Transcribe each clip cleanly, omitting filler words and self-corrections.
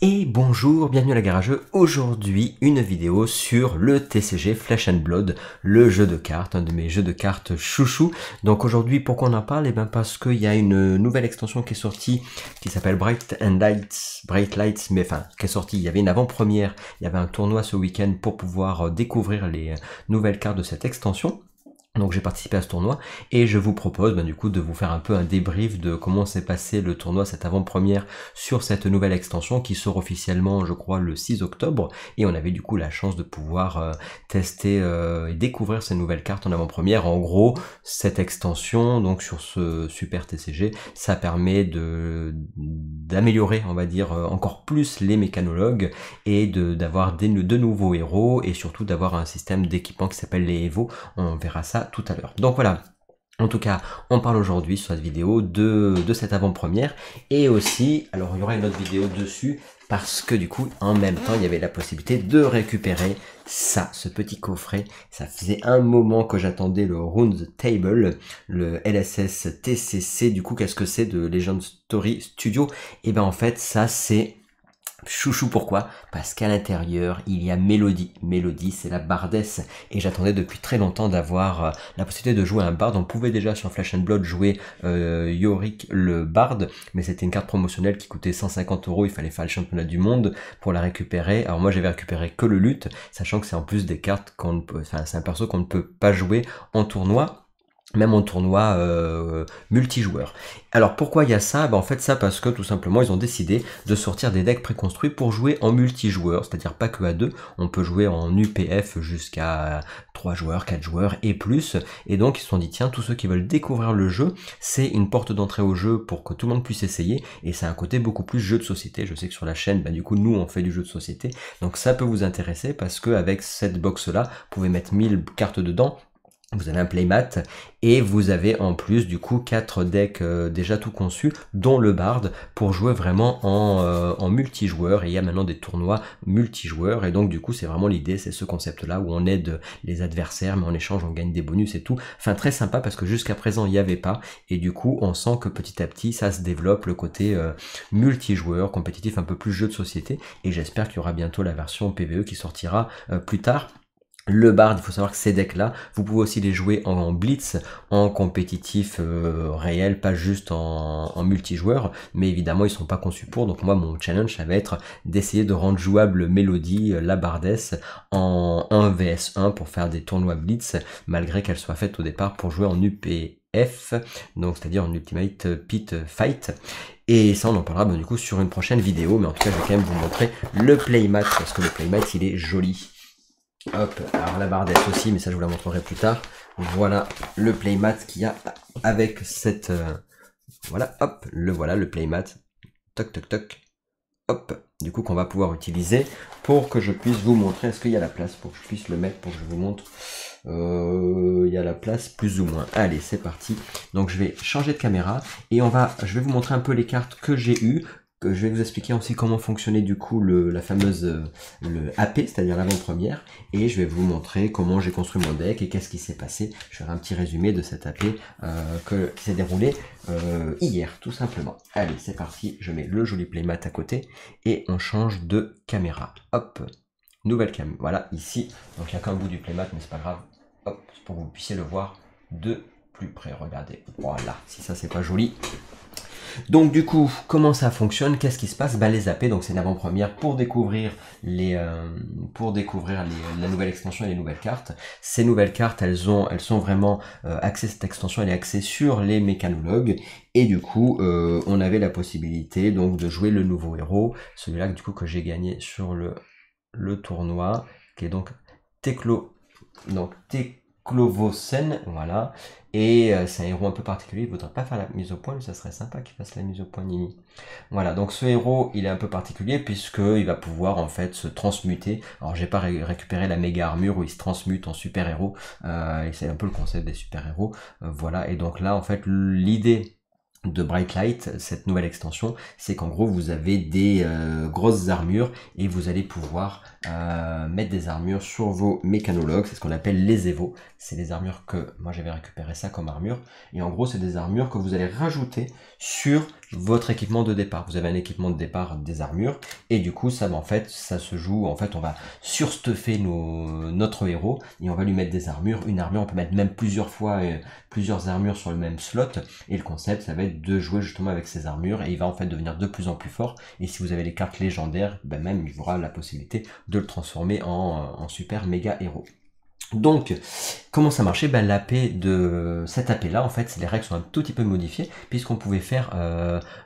Et bonjour, bienvenue à la Garageux. Aujourd'hui, une vidéo sur le TCG Flesh and Blood, le jeu de cartes, un de mes jeux de cartes chouchou. Donc aujourd'hui, pourquoi on en parle? Eh bien parce qu'il y a une nouvelle extension qui est sortie, qui s'appelle Bright Lights, mais enfin, qui est sortie. Il y avait une avant-première, il y avait un tournoi ce week-end pour pouvoir découvrir les nouvelles cartes de cette extension. Donc j'ai participé à ce tournoi et je vous propose du coup de vous faire un peu un débrief de comment s'est passé le tournoi, cette avant-première sur cette nouvelle extension qui sort officiellement je crois le 6 octobre et on avait du coup la chance de pouvoir tester et découvrir ces nouvelles cartes en avant-première. En gros cette extension donc sur ce super TCG ça permet d'améliorer on va dire encore plus les mécanologues et d'avoir de nouveaux héros et surtout d'avoir un système d'équipement qui s'appelle les Evo. On verra ça tout à l'heure. Donc voilà, en tout cas, on parle aujourd'hui sur cette vidéo de cette avant-première et aussi, alors il y aura une autre vidéo dessus parce que du coup, en même temps, il y avait la possibilité de récupérer ça, ce petit coffret. Ça faisait un moment que j'attendais le Round Table, le LSS TCC. Du coup, qu'est-ce que c'est de Legend Story Studio? Et ben en fait, ça c'est chouchou. Pourquoi? Parce qu'à l'intérieur il y a Mélodie. Mélodie c'est la bardesse et j'attendais depuis très longtemps d'avoir la possibilité de jouer un bard. On pouvait déjà sur Flesh and Blood jouer Yorick le bard, mais c'était une carte promotionnelle qui coûtait 150 €. Il fallait faire le championnat du monde pour la récupérer. Alors moi j'avais récupéré que le lutte, sachant que c'est en plus des cartes qu'on ne peut, enfin c'est un perso qu'on ne peut pas jouer en tournoi, même en tournoi multijoueur. Alors pourquoi il y a ça? En fait ça parce que tout simplement ils ont décidé de sortir des decks préconstruits pour jouer en multijoueur, c'est-à-dire pas que à 2, on peut jouer en UPF jusqu'à 3 joueurs, 4 joueurs et plus, et donc ils se sont dit tiens, tous ceux qui veulent découvrir le jeu, c'est une porte d'entrée au jeu pour que tout le monde puisse essayer, et c'est un côté beaucoup plus jeu de société. Je sais que sur la chaîne, du coup nous on fait du jeu de société, donc ça peut vous intéresser parce que avec cette box là, vous pouvez mettre 1000 cartes dedans. Vous avez un playmat et vous avez en plus du coup 4 decks déjà tout conçus, dont le Bard pour jouer vraiment en multijoueur. Et il y a maintenant des tournois multijoueurs et donc du coup c'est vraiment l'idée, c'est ce concept là où on aide les adversaires mais en échange on gagne des bonus et tout. Enfin très sympa parce que jusqu'à présent il n'y avait pas et du coup on sent que petit à petit ça se développe, le côté multijoueur, compétitif, un peu plus jeu de société, et j'espère qu'il y aura bientôt la version PvE qui sortira plus tard. Le Bard, il faut savoir que ces decks-là, vous pouvez aussi les jouer en blitz, en compétitif réel, pas juste en multijoueur, mais évidemment ils sont pas conçus pour, donc moi mon challenge ça va être d'essayer de rendre jouable Mélodie, la Bardesse, en 1 vs 1 pour faire des tournois blitz, malgré qu'elle soit faite au départ pour jouer en UPF, donc c'est-à-dire en Ultimate Pit Fight. Et ça on en parlera du coup sur une prochaine vidéo, mais en tout cas je vais quand même vous montrer le playmat, parce que le playmat il est joli. Hop, alors la bardesse aussi, mais ça je vous la montrerai plus tard. Voilà le playmat qu'il y a avec cette... voilà, hop, le playmat. Toc, toc, toc. Hop, du coup qu'on va pouvoir utiliser pour que je puisse vous montrer. Est-ce qu'il y a la place pour que je puisse le mettre, pour que je vous montre? Il y a la place plus ou moins. Allez, c'est parti. Donc je vais changer de caméra et je vais vous montrer un peu les cartes que j'ai eues. Je vais vous expliquer aussi comment fonctionnait du coup la fameuse le AP, c'est-à-dire l'avant-première, et je vais vous montrer comment j'ai construit mon deck et qu'est-ce qui s'est passé. Je ferai un petit résumé de cette AP qui s'est déroulé hier, tout simplement. Allez, c'est parti, je mets le joli playmat à côté et on change de caméra. Hop, nouvelle caméra, voilà, ici. Donc il n'y a qu'un bout du playmat, mais c'est pas grave. Hop, pour que vous puissiez le voir de plus près, regardez. Voilà, si ça c'est pas joli. Donc du coup, comment ça fonctionne? Qu'est-ce qui se passe? Les AP, donc c'est une avant-première pour découvrir la nouvelle extension et les nouvelles cartes. Ces nouvelles cartes, elles sont vraiment axées, cette extension elle est axée sur les mécanologues, et du coup on avait la possibilité donc de jouer le nouveau héros, celui-là du coup que j'ai gagné sur le tournoi, qui est donc Teklovosen, voilà, et c'est un héros un peu particulier. Il ne voudrait pas faire la mise au point, mais ça serait sympa qu'il fasse la mise au point, Nini. Voilà, donc ce héros il est un peu particulier puisqu'il va pouvoir en fait se transmuter. Alors j'ai pas récupéré la méga armure où il se transmute en super héros, et c'est un peu le concept des super héros, voilà. Et donc là en fait l'idée de Bright Light, cette nouvelle extension, c'est qu'en gros vous avez des grosses armures et vous allez pouvoir mettre des armures sur vos mécanologues. C'est ce qu'on appelle les Evo. C'est des armures que moi j'avais récupéré ça comme armure, et en gros c'est des armures que vous allez rajouter sur votre équipement de départ. Vous avez un équipement de départ des armures, et du coup ça, en fait, ça se joue, en fait on va surstuffer notre héros, et on va lui mettre des armures. Une armure, on peut mettre même plusieurs fois plusieurs armures sur le même slot, et le concept ça va être de jouer justement avec ces armures, et il va en fait devenir de plus en plus fort, et si vous avez les cartes légendaires, ben même il y aura la possibilité de le transformer en super méga héros. Donc, comment ça marchait? Ben, l'AP de cette AP là, en fait, les règles sont un tout petit peu modifiées, puisqu'on pouvait faire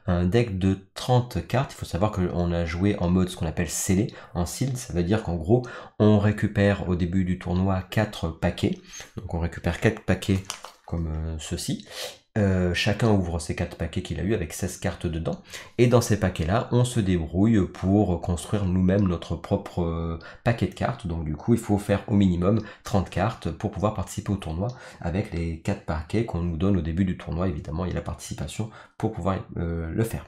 un deck de 30 cartes. Il faut savoir qu'on a joué en mode ce qu'on appelle scellé, en sealed. Ça veut dire qu'en gros, on récupère au début du tournoi 4 paquets. Donc on récupère 4 paquets comme ceci. Chacun ouvre ses 4 paquets qu'il a eu avec 16 cartes dedans, et dans ces paquets là on se débrouille pour construire nous-mêmes notre propre paquet de cartes. Donc du coup il faut faire au minimum 30 cartes pour pouvoir participer au tournoi avec les 4 paquets qu'on nous donne au début du tournoi. Évidemment il y a la participation pour pouvoir le faire.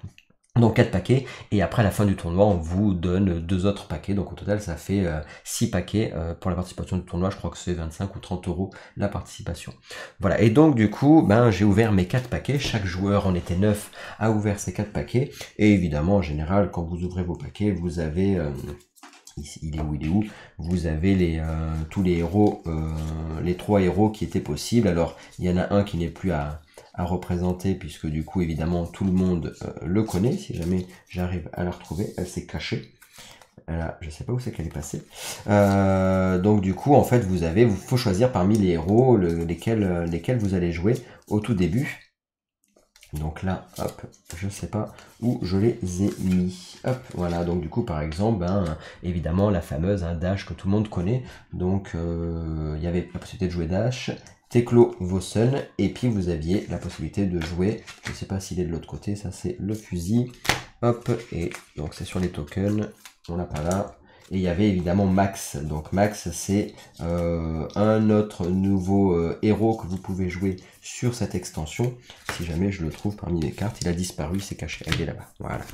Donc 4 paquets, et après à la fin du tournoi on vous donne 2 autres paquets, donc au total ça fait 6 paquets pour la participation du tournoi. Je crois que c'est 25 ou 30 € la participation. Voilà, et donc du coup ben, j'ai ouvert mes 4 paquets, chaque joueur, on était 9, a ouvert ses 4 paquets, et évidemment en général quand vous ouvrez vos paquets vous avez... il est où vous avez tous les héros, les 3 héros qui étaient possibles. Alors il y en a un qui n'est plus à représenter, puisque du coup évidemment tout le monde le connaît. Si jamais j'arrive à la retrouver, elle s'est cachée. Là, je sais pas où c'est qu'elle est passée. Donc du coup en fait faut choisir parmi les héros lesquels vous allez jouer au tout début. Donc là, hop, je sais pas où je les ai mis. Hop, voilà, donc du coup, par exemple, ben, évidemment, la fameuse Dash que tout le monde connaît. Donc, il y avait la possibilité de jouer Dash, Teklo, Vossen, et puis vous aviez la possibilité de jouer, je sais pas s'il est de l'autre côté, ça c'est le fusil. Hop, et donc c'est sur les tokens, on l'a pas là. Et il y avait évidemment Max. Donc Max, c'est un autre nouveau héros que vous pouvez jouer sur cette extension. Si jamais je le trouve parmi les cartes, il a disparu, c'est caché, elle est là-bas. Voilà.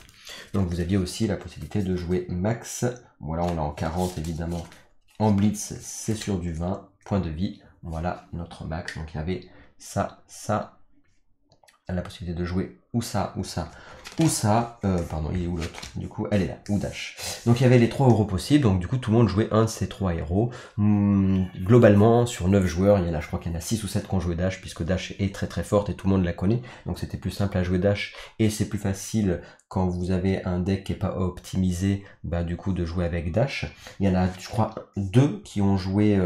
Donc vous aviez aussi la possibilité de jouer Max. Voilà, on l'a en 40 évidemment. En Blitz, c'est sur du 20 points de vie. Voilà notre Max. Donc il y avait ça, la possibilité de jouer ou ça, ou ça, ou ça, pardon, il est où l'autre? Du coup, elle est là, ou Dash. Donc il y avait les 3 héros possibles, donc du coup tout le monde jouait un de ces 3 héros. Globalement, sur 9 joueurs, il y en a, je crois qu'il y en a 6 ou 7 qui ont joué Dash, puisque Dash est très très forte et tout le monde la connaît, donc c'était plus simple à jouer Dash, et c'est plus facile quand vous avez un deck qui n'est pas optimisé, bah du coup de jouer avec Dash. Il y en a, je crois, 2 qui ont joué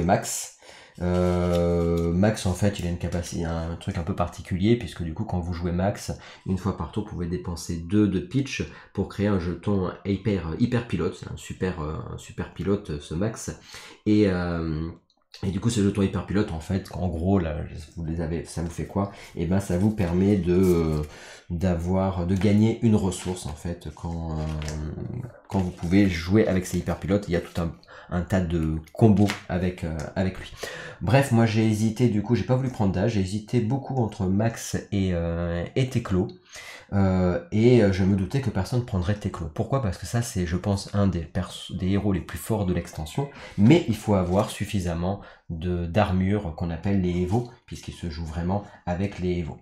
Max. Max en fait il a une capacité, un truc un peu particulier, puisque du coup quand vous jouez Max, une fois par tour vous pouvez dépenser 2 de pitch pour créer un jeton hyper pilote. C'est un super pilote ce Max, et du coup ce jeton hyper pilote en fait, en gros là vous les avez, ça vous fait quoi? Et ben ça vous permet de gagner une ressource en fait quand vous pouvez jouer avec ces hyper pilotes. Il y a tout un tas de combos avec lui. Bref, moi j'ai hésité, du coup j'ai pas voulu prendre d'âge, j'ai hésité beaucoup entre Max et Teklo. Et je me doutais que personne prendrait Teklo. Pourquoi? Parce que ça c'est, je pense, un des héros les plus forts de l'extension, mais il faut avoir suffisamment d'armure qu'on appelle les Evo, puisqu'il se joue vraiment avec les Evo.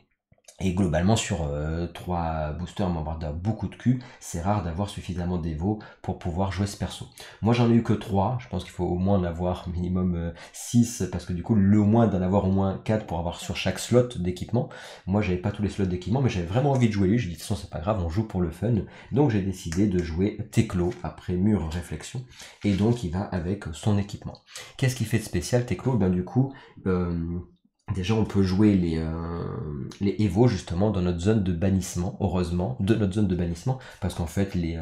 Et globalement sur 3 boosters, on va beaucoup de cul, c'est rare d'avoir suffisamment d'Evo pour pouvoir jouer ce perso. Moi j'en ai eu que 3, je pense qu'il faut au moins en avoir minimum 6, parce que du coup le moins d'en avoir au moins 4 pour avoir sur chaque slot d'équipement. Moi j'avais pas tous les slots d'équipement, mais j'avais vraiment envie de jouer lui, j'ai dit de toute façon c'est pas grave, on joue pour le fun. Donc j'ai décidé de jouer Teklo après mûre réflexion, et donc il va avec son équipement. Qu'est-ce qu'il fait de spécial Teklo? Ben du coup... déjà, on peut jouer les Evo justement dans notre zone de bannissement, heureusement, de notre zone de bannissement, parce qu'en fait, les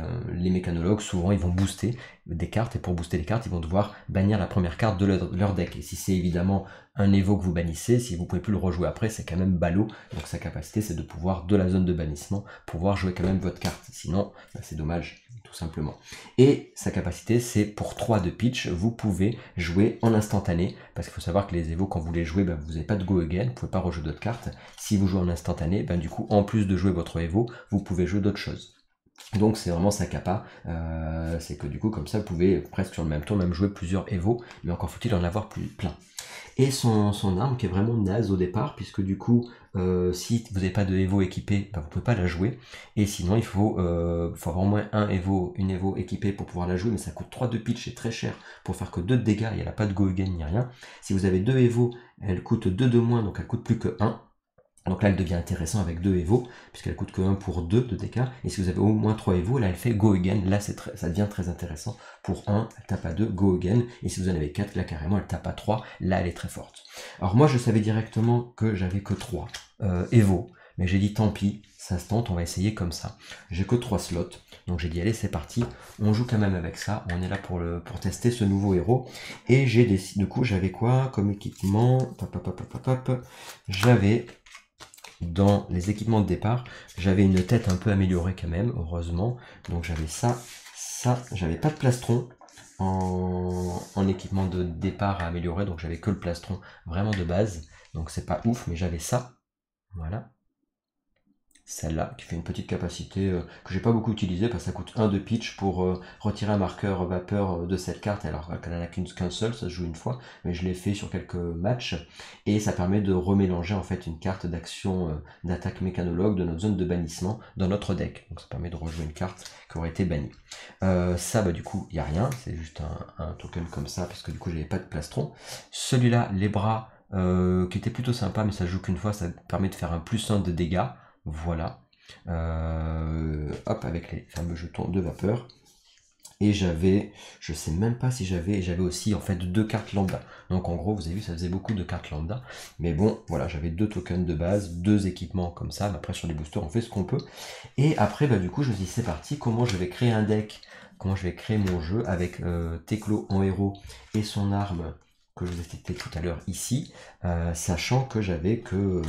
mécanologues, souvent, ils vont booster des cartes, et pour booster les cartes, ils vont devoir bannir la première carte de leur deck. Et si c'est évidemment un Evo que vous bannissez, si vous pouvez plus le rejouer après, c'est quand même ballot. Donc sa capacité, c'est de pouvoir, de la zone de bannissement, pouvoir jouer quand même votre carte. Sinon, bah, c'est dommage, tout simplement. Et sa capacité, c'est pour 3 de pitch, vous pouvez jouer en instantané, parce qu'il faut savoir que les Evo, quand vous les jouez, bah, vous n'avez pas de go again, vous pouvez pas rejouer d'autres cartes. Si vous jouez en instantané, bah, du coup, en plus de jouer votre Evo, vous pouvez jouer d'autres choses. Donc c'est vraiment sa capa, c'est que du coup comme ça vous pouvez presque sur le même tour même jouer plusieurs Evo, mais encore faut-il en avoir plein. Et son arme qui est vraiment naze au départ, puisque du coup, si vous n'avez pas de Evo équipé, bah, vous ne pouvez pas la jouer. Et sinon, il faut avoir au moins une Evo équipée pour pouvoir la jouer, mais ça coûte 3 de pitch, c'est très cher pour faire que 2 de dégâts, et elle n'a pas de go again ni rien. Si vous avez 2 Evo, elle coûte 2 de moins, donc elle coûte plus que 1. Donc là, elle devient intéressante avec 2 Evo, puisqu'elle coûte que 1 pour 2 de dégâts. Et si vous avez au moins 3 Evo, là, elle fait Go Again. Là, ça devient très intéressant. Pour 1, elle tape à 2, Go Again. Et si vous en avez 4, là, carrément, elle tape à 3. Là, elle est très forte. Alors moi, je savais directement que j'avais que 3 Evo. Mais j'ai dit, tant pis, ça se tente, on va essayer comme ça. J'ai que 3 slots. Donc j'ai dit, allez, c'est parti. On joue quand même avec ça. On est là pour tester ce nouveau héros. Et j'ai décidé, du coup, j'avais quoi comme équipement? J'avais... Dans les équipements de départ, j'avais une tête un peu améliorée quand même, heureusement. Donc j'avais ça, j'avais pas de plastron en équipement de départ à améliorer, donc j'avais que le plastron vraiment de base. Donc c'est pas ouf, mais j'avais ça, voilà. Celle-là, qui fait une petite capacité que j'ai pas beaucoup utilisée parce que ça coûte 1 de pitch pour retirer un marqueur vapeur de cette carte, alors qu'elle en a qu'un seul, ça se joue une fois, mais je l'ai fait sur quelques matchs, et ça permet de remélanger en fait une carte d'action d'attaque mécanologue de notre zone de bannissement dans notre deck, donc ça permet de rejouer une carte qui aurait été bannie. Ça, bah du coup, il n'y a rien, c'est juste un token comme ça, parce que du coup j'avais pas de plastron. Celui-là, les bras, qui était plutôt sympa, mais ça joue qu'une fois, ça permet de faire un +1 de dégâts. Voilà, hop, avec les fameux jetons de vapeur. Et j'avais, je sais même pas si j'avais aussi en fait 2 cartes lambda. Donc en gros, vous avez vu, ça faisait beaucoup de cartes lambda. Mais bon, voilà, j'avais 2 tokens de base, 2 équipements comme ça. Mais après, sur les boosters, on fait ce qu'on peut. Et après, bah, du coup, je me dis, c'est parti, comment je vais créer un deck, comment je vais créer mon jeu avec Teklo en héros et son arme que je vous ai cité tout à l'heure ici, sachant que j'avais que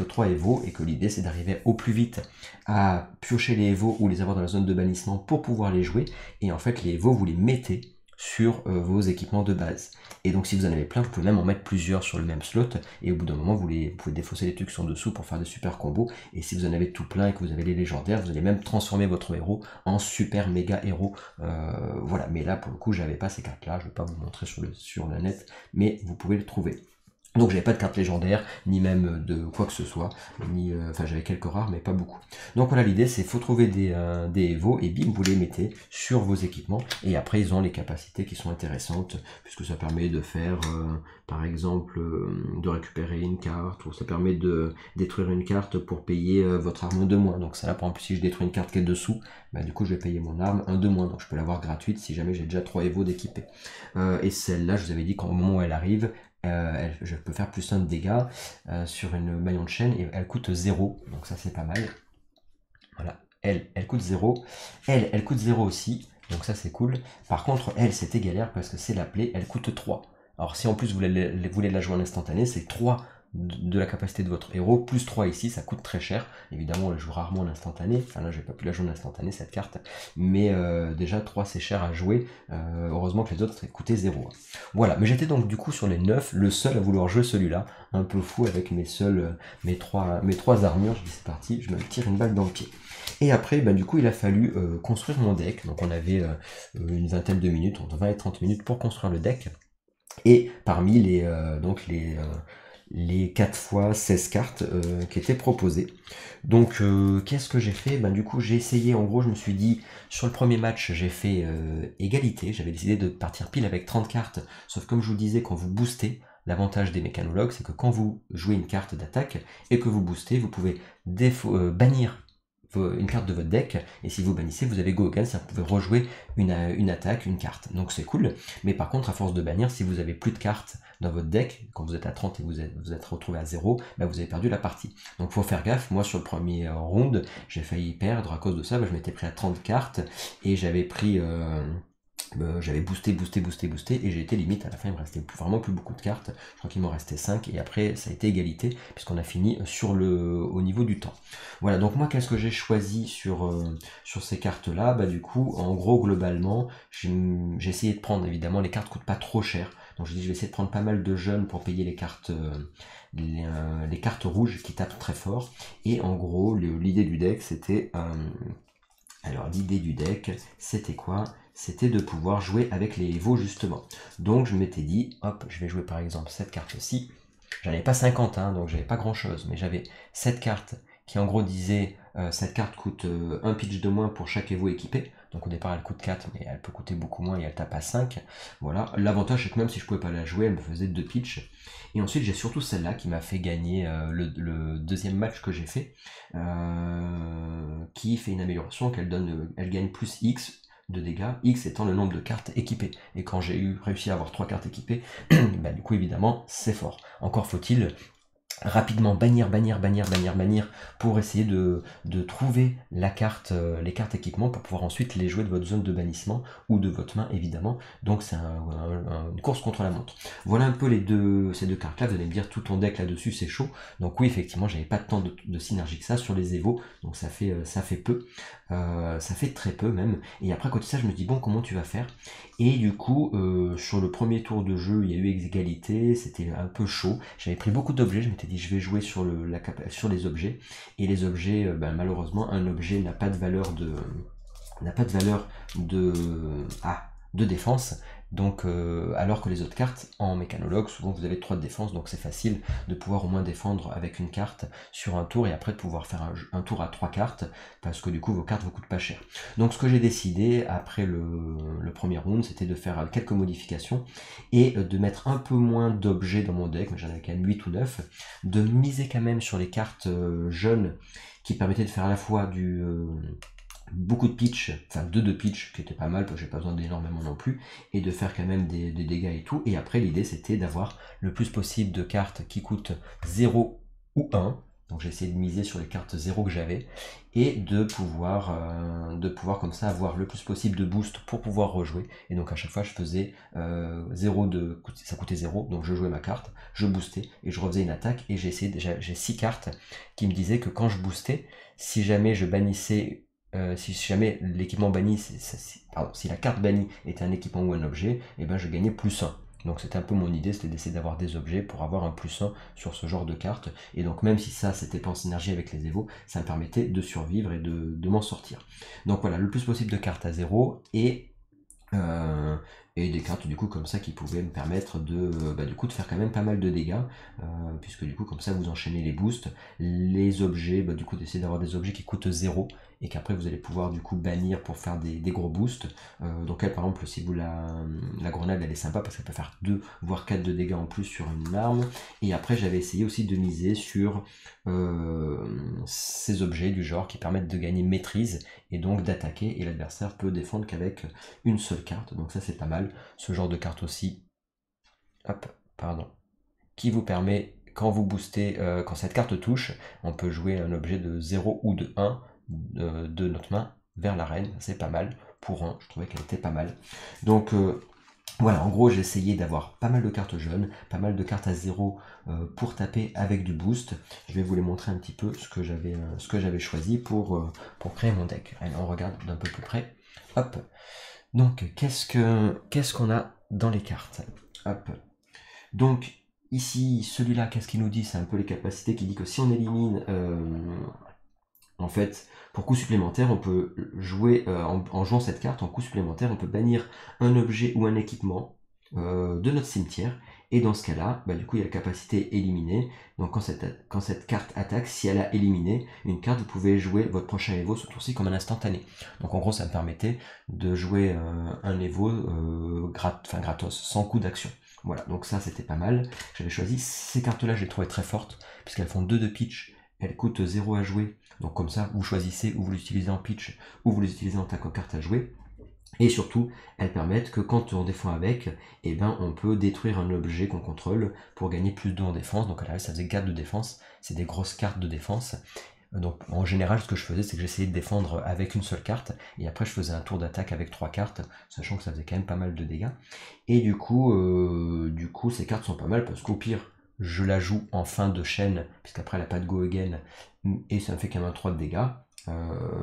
3 Evo et que l'idée c'est d'arriver au plus vite à piocher les Evo ou les avoir dans la zone de bannissement pour pouvoir les jouer, et en fait les Evo vous les mettez sur vos équipements de base. Et donc si vous en avez plein, vous pouvez même en mettre plusieurs sur le même slot, et au bout d'un moment vous pouvez défausser les trucs qui sont dessous pour faire de super combos, et si vous en avez tout plein et que vous avez les légendaires, vous allez même transformer votre héros en super méga héros. Voilà, mais là pour le coup j'avais pas ces cartes là, je vais pas vous montrer sur le net, mais vous pouvez le trouver. Donc j'avais pas de carte légendaire, ni même de quoi que ce soit, enfin j'avais quelques rares mais pas beaucoup. Donc voilà, l'idée c'est faut trouver des Evo et bim vous les mettez sur vos équipements, et après ils ont les capacités qui sont intéressantes puisque ça permet de faire par exemple de récupérer une carte, ou ça permet de détruire une carte pour payer votre arme de moins. Donc ça là par exemple si je détruis une carte qui est dessous, bah, du coup je vais payer mon arme 1 de moins, donc je peux l'avoir gratuite si jamais j'ai déjà 3 Evo d'équiper. Et celle-là je vous avais dit qu'au moment où elle arrive, je peux faire +1 de dégâts sur une maillon de chaîne, et elle coûte 0, donc ça c'est pas mal. Voilà, elle coûte 0, elle coûte 0 aussi, donc ça c'est cool. Par contre elle c'était galère parce que c'est la plaie, elle coûte 3. Alors si en plus vous voulez la jouer en instantané, c'est 3 de la capacité de votre héros, plus 3 ici, ça coûte très cher. Évidemment on la joue rarement en instantané, enfin là j'ai pas pu la jouer en instantané cette carte, mais déjà 3 c'est cher à jouer, heureusement que les autres coûtaient 0. Voilà, mais j'étais donc du coup sur les 9, le seul à vouloir jouer celui-là, un peu fou avec mes trois armures. Je dis c'est parti, je me tire une balle dans le pied. Et après, ben, du coup, il a fallu construire mon deck. Donc on avait une vingtaine de minutes, entre 20 et 30 minutes pour construire le deck. Et parmi les 4 fois 16 cartes qui étaient proposées. Donc qu'est-ce que j'ai fait? Ben, du coup j'ai essayé, en gros je me suis dit, sur le premier match j'ai fait égalité, j'avais décidé de partir pile avec 30 cartes, sauf comme je vous disais, quand vous boostez, l'avantage des mécanologues c'est que quand vous jouez une carte d'attaque et que vous boostez, vous pouvez bannir une carte de votre deck, et si vous bannissez, vous avez go again, ça vous pouvez rejouer une attaque, une carte, donc c'est cool. Mais par contre, à force de bannir, si vous avez plus de cartes dans votre deck, quand vous êtes à 30 et vous êtes retrouvé à 0, bah vous avez perdu la partie. Donc faut faire gaffe. Moi sur le premier round, j'ai failli perdre à cause de ça, bah, je m'étais pris à 30 cartes, et j'avais pris... j'avais boosté, et j'ai été limite, à la fin il me restait vraiment plus beaucoup de cartes, je crois qu'il m'en restait 5, et après ça a été égalité, puisqu'on a fini au niveau du temps. Voilà, donc moi qu'est-ce que j'ai choisi sur ces cartes là? Bah du coup, en gros globalement, j'ai essayé de prendre, évidemment les cartes coûtent pas trop cher, donc je dis je vais essayer de prendre pas mal de jeunes pour payer les cartes rouges qui tapent très fort, et en gros l'idée du deck c'était Alors l'idée du deck, c'était quoi? C'était de pouvoir jouer avec les Evo justement. Donc je m'étais dit, hop, je vais jouer par exemple cette carte-ci. J'en avais pas 50, hein, donc j'avais pas grand-chose, mais j'avais cette carte qui en gros disait, cette carte coûte 1 pitch de moins pour chaque Evo équipé. Donc au départ elle coûte 4, mais elle peut coûter beaucoup moins et elle tape à 5. Voilà, l'avantage c'est que même si je pouvais pas la jouer, elle me faisait 2 pitch. Et ensuite j'ai surtout celle-là qui m'a fait gagner le deuxième match que j'ai fait, qui fait une amélioration, elle gagne plus X de dégâts, X étant le nombre de cartes équipées. Et quand j'ai réussi à avoir 3 cartes équipées, bah, du coup évidemment c'est fort. Encore faut-il rapidement bannir pour essayer de trouver la carte, les cartes équipement pour pouvoir ensuite les jouer de votre zone de bannissement ou de votre main évidemment. Donc c'est une course contre la montre. Voilà un peu ces deux cartes là. Vous allez me dire tout ton deck là-dessus c'est chaud. Donc oui effectivement j'avais pas tant de synergie que ça sur les Evo. Donc ça fait peu. Ça fait très peu même. Et après à côté de ça je me dis bon comment tu vas faire. Et du coup sur le premier tour de jeu il y a eu égalité. C'était un peu chaud. J'avais pris beaucoup d'objets. Je m'étais dit je vais jouer sur les objets, et les objets malheureusement un objet n'a pas de valeur de défense, donc alors que les autres cartes en mécanologue souvent vous avez 3 de défense, donc c'est facile de pouvoir au moins défendre avec une carte sur un tour et après de pouvoir faire un tour à 3 cartes parce que du coup vos cartes vous coûtent pas cher. Donc ce que j'ai décidé après le premier round c'était de faire quelques modifications et de mettre un peu moins d'objets dans mon deck, mais j'en avais quand même 8 ou 9, de miser quand même sur les cartes jeunes qui permettaient de faire à la fois beaucoup de pitch, enfin 2 de pitch qui était pas mal parce que j'ai pas besoin d'énormément non plus, et de faire quand même des dégâts et tout. Et après l'idée c'était d'avoir le plus possible de cartes qui coûtent 0 ou 1. Donc j'ai essayé de miser sur les cartes 0 que j'avais et de pouvoir comme ça avoir le plus possible de boost pour pouvoir rejouer. Et donc à chaque fois je faisais 0 ça coûtait 0, donc je jouais ma carte, je boostais et je refaisais une attaque. Et j'ai 6 cartes qui me disaient que quand je boostais, si jamais je bannissais si jamais l'équipement banni, si la carte bannie était un équipement ou un objet, et ben je gagnais plus 1. Donc c'était un peu mon idée, c'était d'essayer d'avoir des objets pour avoir un plus 1 sur ce genre de carte. Et donc même si ça c'était pas en synergie avec les Evo, ça me permettait de survivre et de m'en sortir. Donc voilà, le plus possible de cartes à 0 et des cartes du coup comme ça qui pouvaient me permettre du coup de faire quand même pas mal de dégâts, puisque du coup comme ça vous enchaînez les boosts, les objets, du coup d'essayer d'avoir des objets qui coûtent 0 et qu'après vous allez pouvoir du coup bannir pour faire des gros boosts. Donc elle par exemple si vous la grenade elle est sympa parce qu'elle peut faire 2 voire 4 de dégâts en plus sur une arme. Et après j'avais essayé aussi de miser sur ces objets du genre qui permettent de gagner maîtrise et donc d'attaquer, et l'adversaire peut défendre qu'avec une seule carte, donc ça c'est pas mal. Ce genre de carte aussi, qui vous permet, quand vous boostez, quand cette carte touche, on peut jouer un objet de 0 ou de 1 de notre main vers l'arène, c'est pas mal. Pour 1, je trouvais qu'elle était pas mal. Donc voilà, en gros j'ai essayé d'avoir pas mal de cartes jeunes, pas mal de cartes à 0 pour taper avec du boost. Je vais vous les montrer un petit peu ce que j'avais choisi pour créer mon deck. Allez, on regarde d'un peu plus près. Hop. Donc qu'est-ce qu'on a dans les cartes? Hop. Donc ici, celui-là, qu'est-ce qu'il nous dit? C'est un peu les capacités qui dit que si on élimine en fait, pour coup supplémentaire, on peut jouer, en jouant cette carte, en coup supplémentaire, on peut bannir un objet ou un équipement de notre cimetière. Et dans ce cas-là, du coup, il y a la capacité éliminée. Donc quand cette carte attaque, si elle a éliminé une carte, vous pouvez jouer votre prochain Evo ce tour-ci comme un instantané. Donc en gros, ça me permettait de jouer un Evo gratos, sans coup d'action. Voilà, donc ça c'était pas mal. J'avais choisi ces cartes-là, je les trouvais très fortes, puisqu'elles font 2 de pitch, elles coûtent 0 à jouer. Donc comme ça, vous choisissez ou vous l'utilisez en pitch ou vous l'utilisez en tac carte à jouer. Et surtout, elles permettent que quand on défend avec, on peut détruire un objet qu'on contrôle pour gagner plus de en défense. Donc à l'arrivée, ça faisait 4 de défense. C'est des grosses cartes de défense. Donc en général, ce que je faisais, c'est que j'essayais de défendre avec une seule carte. Et après, je faisais un tour d'attaque avec 3 cartes, sachant que ça faisait quand même pas mal de dégâts. Et du coup ces cartes sont pas mal parce qu'au pire, je la joue en fin de chaîne, puisqu'après elle n'a pas de go again, et ça me fait quand même un 3 de dégâts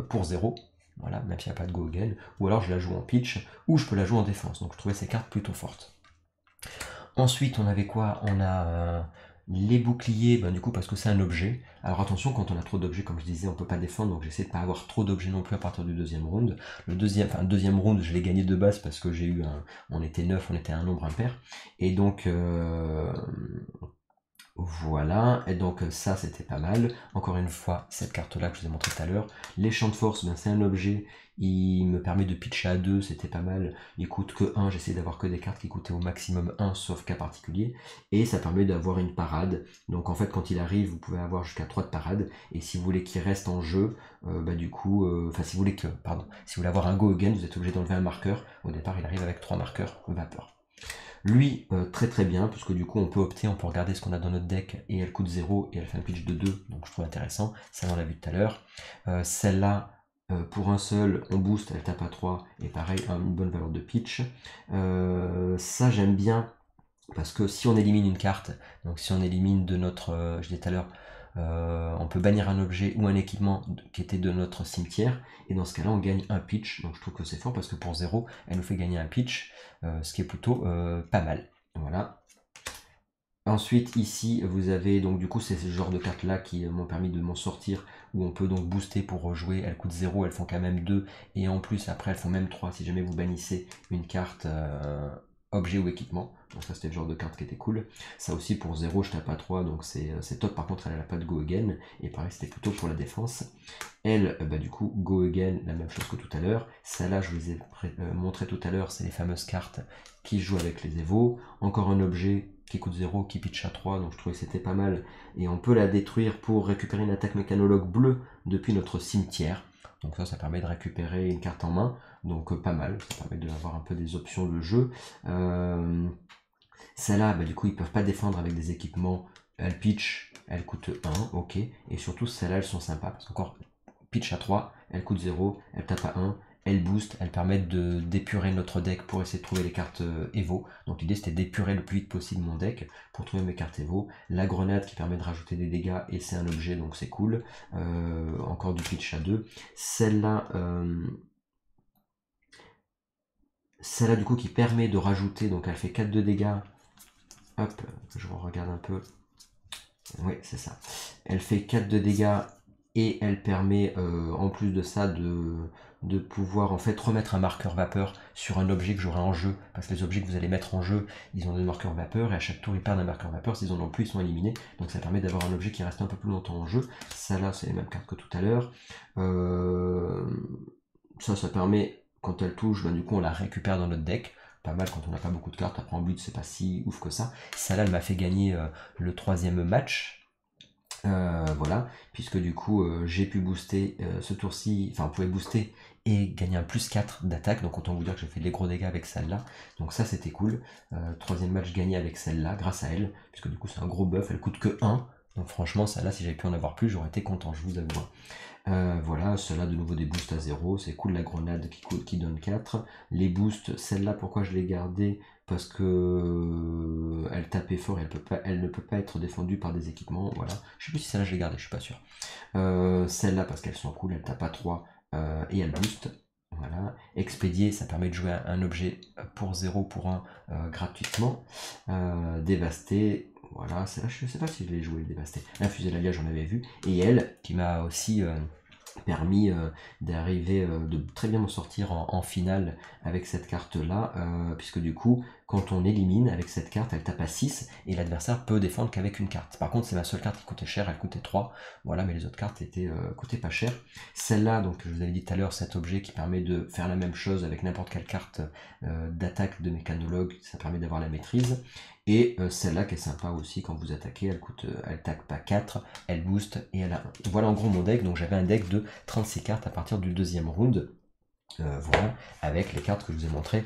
pour 0. Voilà, même s'il n'y a pas de go again, ou alors je la joue en pitch, ou je peux la jouer en défense. Donc je trouvais ces cartes plutôt fortes. Ensuite, on avait quoi? On a Les boucliers, ben, du coup, parce que c'est un objet. Alors attention, quand on a trop d'objets, comme je disais, on peut pas défendre, donc j'essaie de pas avoir trop d'objets non plus à partir du deuxième round. Le deuxième round, je l'ai gagné de base parce que j'ai eu on était 9, on était un nombre impair. Et donc, voilà, et donc ça c'était pas mal. Encore une fois, cette carte là que je vous ai montré tout à l'heure. Les champs de force, ben, c'est un objet, il me permet de pitcher à 2, c'était pas mal. Il coûte que 1, j'essaie d'avoir que des cartes qui coûtaient au maximum 1, sauf cas particulier. Et ça permet d'avoir une parade. Donc en fait quand il arrive, vous pouvez avoir jusqu'à 3 de parade. Et si vous voulez qu'il reste en jeu, bah du coup, enfin si vous voulez que, pardon, si vous voulez avoir un go again, vous êtes obligé d'enlever un marqueur. Au départ il arrive avec 3 marqueurs vapeur. Lui, très très bien, puisque du coup on peut opter, on peut regarder ce qu'on a dans notre deck, et elle coûte 0, et elle fait un pitch de 2, donc je trouve intéressant, ça on l'a vu tout à l'heure. Celle-là, pour un seul, on booste, elle tape à 3, et pareil, une bonne valeur de pitch. Ça j'aime bien, parce que si on élimine une carte, donc si on élimine de notre, je disais tout à l'heure, on peut bannir un objet ou un équipement qui était de notre cimetière, et dans ce cas là on gagne un pitch, donc je trouve que c'est fort parce que pour 0 elle nous fait gagner un pitch, ce qui est plutôt pas mal. Voilà. Ensuite ici vous avez donc du coup c'est ce genre de cartes là qui m'ont permis de m'en sortir, où on peut donc booster pour jouer, elles coûtent 0, elles font quand même 2, et en plus après elles font même 3 si jamais vous bannissez une carte objet ou équipement. Donc ça c'était le genre de carte qui était cool. Ça aussi pour 0 je tape à 3, donc c'est top. Par contre elle n'a pas de go again, et pareil c'était plutôt pour la défense. Elle, bah, du coup go again, la même chose que tout à l'heure. Celle-là je vous ai montré tout à l'heure, c'est les fameuses cartes qui jouent avec les évos. Encore un objet qui coûte 0, qui pitch à 3, donc je trouvais que c'était pas mal. Et on peut la détruire pour récupérer une attaque mécanologue bleue depuis notre cimetière. Donc ça permet de récupérer une carte en main, donc pas mal, ça permet d'avoir un peu des options de jeu. Celle-là, bah, du coup, ils peuvent pas défendre avec des équipements. Elle pitch, elle coûte 1, ok. Et surtout, celles-là, elles sont sympas, parce qu'encore, pitch à 3, elle coûte 0, elle tape à 1, elle boost, elles permettent d'épurer notre deck pour essayer de trouver les cartes Evo. Donc l'idée c'était d'épurer le plus vite possible mon deck pour trouver mes cartes Evo. La grenade qui permet de rajouter des dégâts, et c'est un objet donc c'est cool. Encore du pitch à 2. Celle-là, celle-là du coup qui permet de rajouter, donc elle fait 4 de dégâts. Hop, je regarde un peu. Oui, c'est ça. Elle fait 4 de dégâts, et elle permet en plus de ça de pouvoir en fait remettre un marqueur vapeur sur un objet que j'aurai en jeu, parce que les objets que vous allez mettre en jeu, ils ont des marqueurs vapeur, et à chaque tour ils perdent un marqueur vapeur, s'ils en ont plus ils sont éliminés, donc ça permet d'avoir un objet qui reste un peu plus longtemps en jeu. Ça là c'est les mêmes cartes que tout à l'heure. Ça permet, quand elle touche, ben, du coup on la récupère dans notre deck, pas mal quand on n'a pas beaucoup de cartes. Après en but c'est pas si ouf que ça. Celle-là elle m'a fait gagner le 3e match. Voilà, puisque du coup j'ai pu booster ce tour-ci, enfin on pouvait booster et gagner un plus 4 d'attaque, donc autant vous dire que j'ai fait des gros dégâts avec celle-là, donc ça c'était cool. 3e match gagné avec celle-là, grâce à elle, puisque du coup c'est un gros buff, elle coûte que 1, donc franchement celle-là si j'avais pu en avoir plus j'aurais été content, je vous avoue. Voilà, celle-là de nouveau des boosts à 0, c'est cool. La grenade qui donne 4. Les boosts, celle-là pourquoi je l'ai gardée? Parce que elle tapait fort et elle ne peut pas être défendue par des équipements. Voilà, je sais plus si celle-là je l'ai gardée, je suis pas sûr. Celle-là parce qu'elles sont cool, elle tape à 3 et elle boost. Voilà, expédier, ça permet de jouer un objet pour 0 pour 1 gratuitement. Dévaster, voilà, celle-là je sais pas si je l'ai joué, dévaster. Infuser l'alliage, j'en avais vu. Et elle, qui m'a aussi permis d'arriver, de très bien m'en sortir en finale avec cette carte là, puisque du coup quand on élimine avec cette carte elle tape à 6 et l'adversaire peut défendre qu'avec une carte. Par contre c'est ma seule carte qui coûtait cher, elle coûtait 3, voilà, mais les autres cartes coûtaient pas cher. Celle-là, donc je vous avais dit tout à l'heure, cet objet qui permet de faire la même chose avec n'importe quelle carte d'attaque de mécanologue, ça permet d'avoir la maîtrise. Et celle-là qui est sympa aussi, quand vous attaquez, elle tape pas 4, elle booste et elle a 1. Voilà en gros mon deck, donc j'avais un deck de 36 cartes à partir du 2e round, voilà, avec les cartes que je vous ai montrées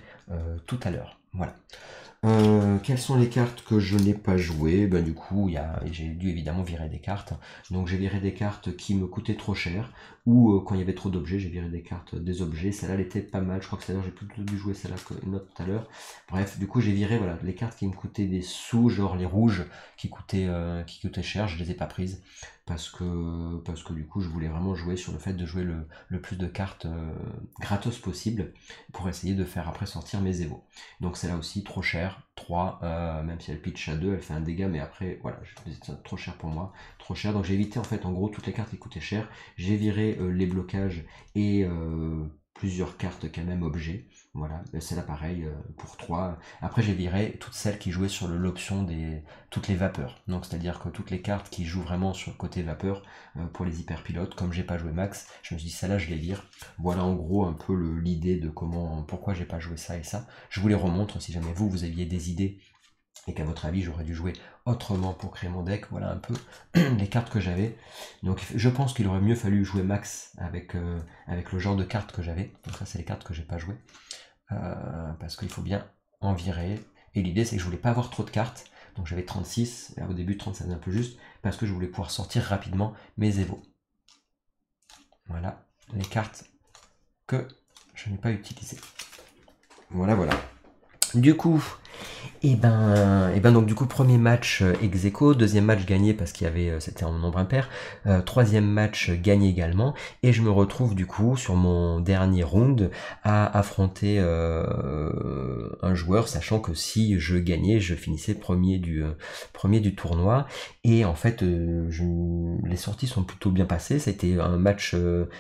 tout à l'heure. Voilà. Quelles sont les cartes que je n'ai pas jouées? Ben, du coup, j'ai dû évidemment virer des cartes. Donc j'ai viré des cartes qui me coûtaient trop cher, ou quand il y avait trop d'objets, j'ai viré des cartes des objets. Celle-là, elle était pas mal. Je crois que celle-là, j'ai plutôt dû jouer celle-là qu'une autre tout à l'heure. Bref, du coup, j'ai viré voilà, les cartes qui me coûtaient des sous, genre les rouges qui coûtaient cher. Je les ai pas prises parce que du coup, je voulais vraiment jouer sur le fait de jouer le plus de cartes gratos possible pour essayer de faire après sortir mes évos. Donc celle-là aussi, trop cher, 3, même si elle pitch à 2, elle fait un dégât, mais après, voilà, c'est trop cher pour moi, trop cher. Donc j'ai évité en fait, en gros, toutes les cartes qui coûtaient cher. J'ai viré les blocages et plusieurs cartes quand même objets. Voilà, celle-là pareil pour 3. Après j'ai viré toutes celles qui jouaient sur l'option des toutes les vapeurs. Donc c'est-à-dire que toutes les cartes qui jouent vraiment sur le côté vapeur pour les hyperpilotes, comme j'ai pas joué max, je me suis dit celle-là je les vire. Voilà en gros un peu l'idée de pourquoi j'ai pas joué ça et ça. Je vous les remontre si jamais vous aviez des idées et qu'à votre avis j'aurais dû jouer autrement pour créer mon deck. Voilà un peu les cartes que j'avais. Donc je pense qu'il aurait mieux fallu jouer max avec le genre de cartes que j'avais. Donc ça c'est les cartes que j'ai pas jouées. Parce qu'il faut bien en virer. Et l'idée c'est que je voulais pas avoir trop de cartes. Donc j'avais 36, et au début 30 c'est un peu juste, parce que je voulais pouvoir sortir rapidement mes évos. Voilà les cartes que je n'ai pas utilisées. Voilà, voilà. Du coup, donc du coup premier match ex aequo, deuxième match gagné parce qu'il y avait c'était en nombre impair, troisième match gagné également, et je me retrouve du coup sur mon dernier round à affronter un joueur, sachant que si je gagnais, je finissais premier du tournoi, et en fait les sorties sont plutôt bien passées. C'était un match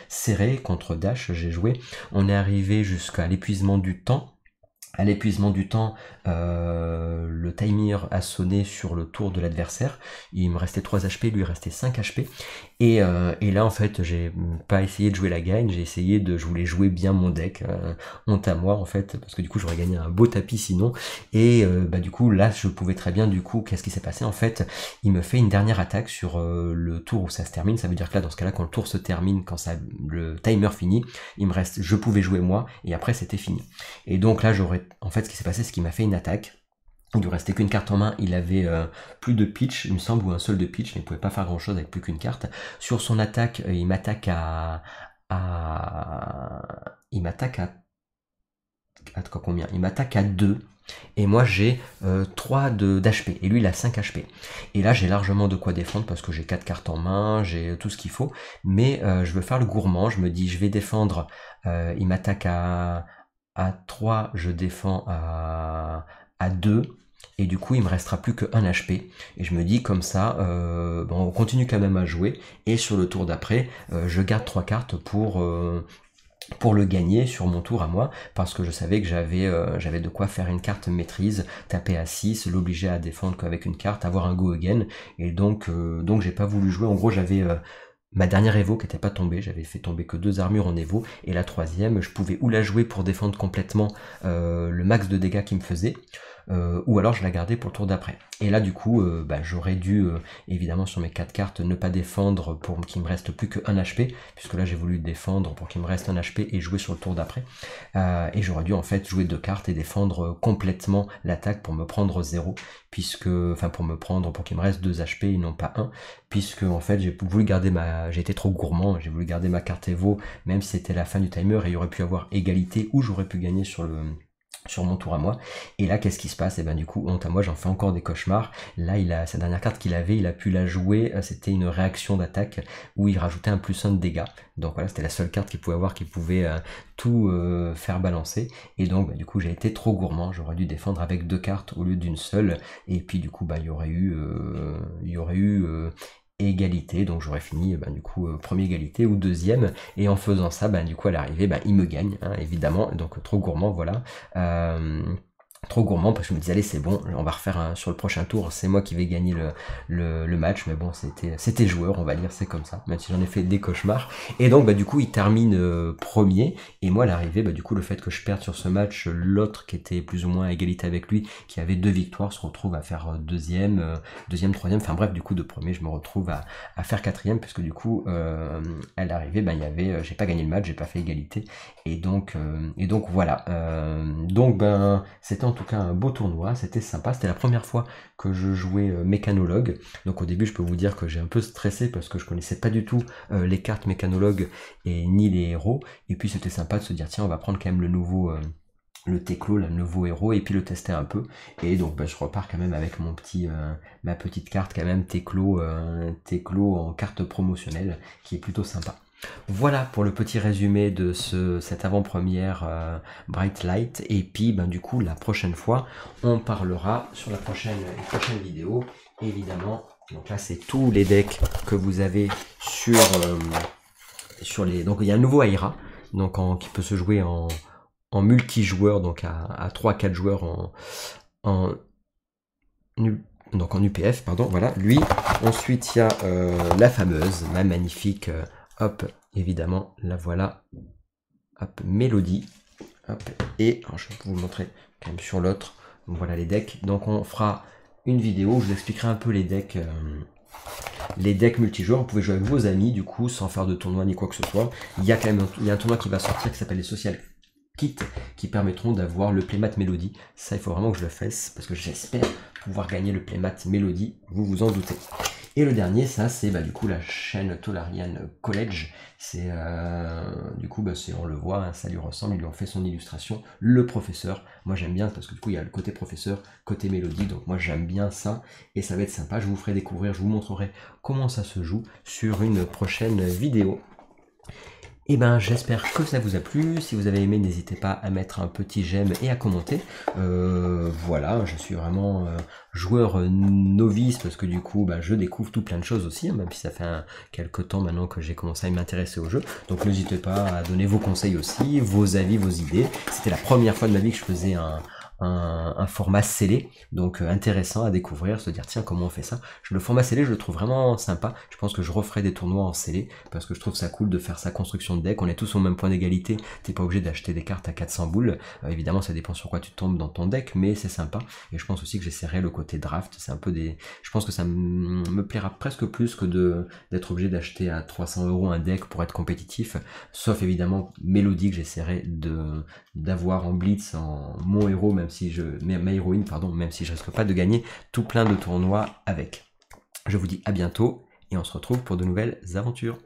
serré contre Dash, j'ai joué, on est arrivé jusqu'à l'épuisement du temps. À l'épuisement du temps, le timer a sonné sur le tour de l'adversaire. Il me restait 3 HP, lui il restait 5 HP. Et là en fait j'ai pas essayé de jouer la gagne, je voulais jouer bien mon deck, honte à moi en fait, parce que du coup j'aurais gagné un beau tapis sinon. Et du coup là je pouvais très bien, du coup qu'est-ce qui s'est passé en fait, il me fait une dernière attaque sur le tour où ça se termine. Ça veut dire que là dans ce cas là quand le tour se termine, quand le timer finit, je pouvais jouer moi et après c'était fini. Et donc là en fait ce qui s'est passé c'est qu'il m'a fait une attaque. Il lui restait qu'une carte en main, il avait plus de pitch, il me semble, ou un seul de pitch, mais il pouvait pas faire grand chose avec plus qu'une carte. Sur son attaque, il m'attaque combien? Il m'attaque à 2, et moi j'ai 3 d'HP, et lui il a 5 HP. Et là j'ai largement de quoi défendre, parce que j'ai 4 cartes en main, j'ai tout ce qu'il faut, mais je veux faire le gourmand, je me dis je vais défendre, il m'attaque à 3, je défends à 2, et du coup il me restera plus que 1 HP, et je me dis comme ça, on continue quand même à jouer, et sur le tour d'après, je garde 3 cartes pour le gagner sur mon tour à moi, parce que je savais que j'avais de quoi faire une carte maîtrise, taper à 6, l'obliger à défendre qu'avec une carte, avoir un go again, et donc j'ai pas voulu jouer. En gros j'avais ma dernière Evo qui n'était pas tombée, j'avais fait tomber que 2 armures en Evo, et la troisième, je pouvais ou la jouer pour défendre complètement le max de dégâts qu'il me faisait, ou alors je la gardais pour le tour d'après. Et là du coup, j'aurais dû, évidemment sur mes 4 cartes, ne pas défendre pour qu'il me reste plus que 1 HP, puisque là j'ai voulu défendre pour qu'il me reste 1 HP et jouer sur le tour d'après. Et j'aurais dû en fait jouer 2 cartes et défendre complètement l'attaque pour me prendre 0, pour qu'il me reste 2 HP et non pas 1, puisque en fait j'ai voulu garder j'ai été trop gourmand, j'ai voulu garder ma carte Evo, même si c'était la fin du timer, et il y aurait pu avoir égalité, ou j'aurais pu gagner sur mon tour à moi. Et là qu'est-ce qui se passe? Et du coup honte à moi, j'en fais encore des cauchemars. Là sa dernière carte qu'il avait, il a pu la jouer, c'était une réaction d'attaque où il rajoutait un +1 de dégâts. Donc voilà, c'était la seule carte qu'il pouvait avoir qui pouvait tout faire balancer. Et donc du coup j'ai été trop gourmand, j'aurais dû défendre avec 2 cartes au lieu d'une seule, et puis du coup il y aurait eu égalité, donc j'aurais fini première égalité ou deuxième, et en faisant ça du coup à l'arrivée il me gagne, hein, évidemment, donc trop gourmand, voilà. Trop gourmand, parce que je me disais allez c'est bon, on va refaire sur le prochain tour, c'est moi qui vais gagner le match, mais bon c'était joueur, on va dire, c'est comme ça, même si j'en ai fait des cauchemars. Et donc du coup il termine premier, et moi à l'arrivée du coup le fait que je perde sur ce match, l'autre qui était plus ou moins à égalité avec lui, qui avait 2 victoires, se retrouve à faire deuxième, troisième, enfin bref, du coup de premier je me retrouve à faire quatrième, puisque du coup à l'arrivée il y avait, j'ai pas gagné le match, j'ai pas fait égalité, et donc voilà, c'était en tout cas un beau tournoi, c'était sympa, c'était la première fois que je jouais mécanologue, donc au début je peux vous dire que j'ai un peu stressé parce que je connaissais pas du tout les cartes mécanologue et ni les héros, et puis c'était sympa de se dire tiens on va prendre quand même le nouveau le Teklo, le nouveau héros, et puis le tester un peu, et donc je repars quand même avec ma petite carte quand même Teklo en carte promotionnelle qui est plutôt sympa. Voilà pour le petit résumé de cette avant-première Bright Light. Et puis ben, du coup la prochaine fois on parlera sur la prochaine vidéo évidemment. Donc là c'est tous les decks que vous avez sur les... Donc il y a un nouveau Aira donc qui peut se jouer en multijoueur, donc à 3-4 joueurs donc en UPF, pardon, voilà, lui. Ensuite, il y a la fameuse, la magnifique, hop, évidemment, la voilà, hop, Mélodie, hop, et alors, je vais vous montrer quand même sur l'autre, donc voilà les decks. Donc on fera une vidéo où je vous expliquerai un peu les decks multijoueurs. Vous pouvez jouer avec vos amis, du coup, sans faire de tournoi ni quoi que ce soit. Il y a quand même un tournoi qui va sortir qui s'appelle les Social Kits, qui permettront d'avoir le playmat Mélodie. Ça, il faut vraiment que je le fasse, parce que j'espère pouvoir gagner le playmat Mélodie, vous vous en doutez. Et le dernier, ça, c'est du coup la chaîne Tolarian College. C'est du coup, on le voit, hein, ça lui ressemble, ils lui ont fait son illustration. Le professeur, moi j'aime bien, parce que du coup, il y a le côté professeur, côté mélodie, donc moi j'aime bien ça, et ça va être sympa. Je vous ferai découvrir, je vous montrerai comment ça se joue sur une prochaine vidéo. Et ben j'espère que ça vous a plu. Si vous avez aimé, n'hésitez pas à mettre un petit j'aime et à commenter. Voilà, je suis vraiment joueur novice parce que du coup je découvre tout plein de choses aussi, hein, même si ça fait quelques temps maintenant que j'ai commencé à m'intéresser au jeu. Donc n'hésitez pas à donner vos conseils aussi, vos avis, vos idées. C'était la première fois de ma vie que je faisais un format scellé, donc intéressant à découvrir, se dire tiens comment on fait ça. Le format scellé je le trouve vraiment sympa, je pense que je referai des tournois en scellé, parce que je trouve ça cool de faire sa construction de deck, on est tous au même point d'égalité, t'es pas obligé d'acheter des cartes à 400 boules, évidemment ça dépend sur quoi tu tombes dans ton deck, mais c'est sympa, et je pense aussi que j'essaierai le côté draft, c'est un peu je pense que ça me plaira presque plus que d'être obligé d'acheter à 300 € un deck pour être compétitif, sauf évidemment Mélodie que j'essaierai d'avoir en blitz, en mon héros, ma héroïne, pardon, même si je risque pas de gagner tout plein de tournois avec. Je vous dis à bientôt et on se retrouve pour de nouvelles aventures.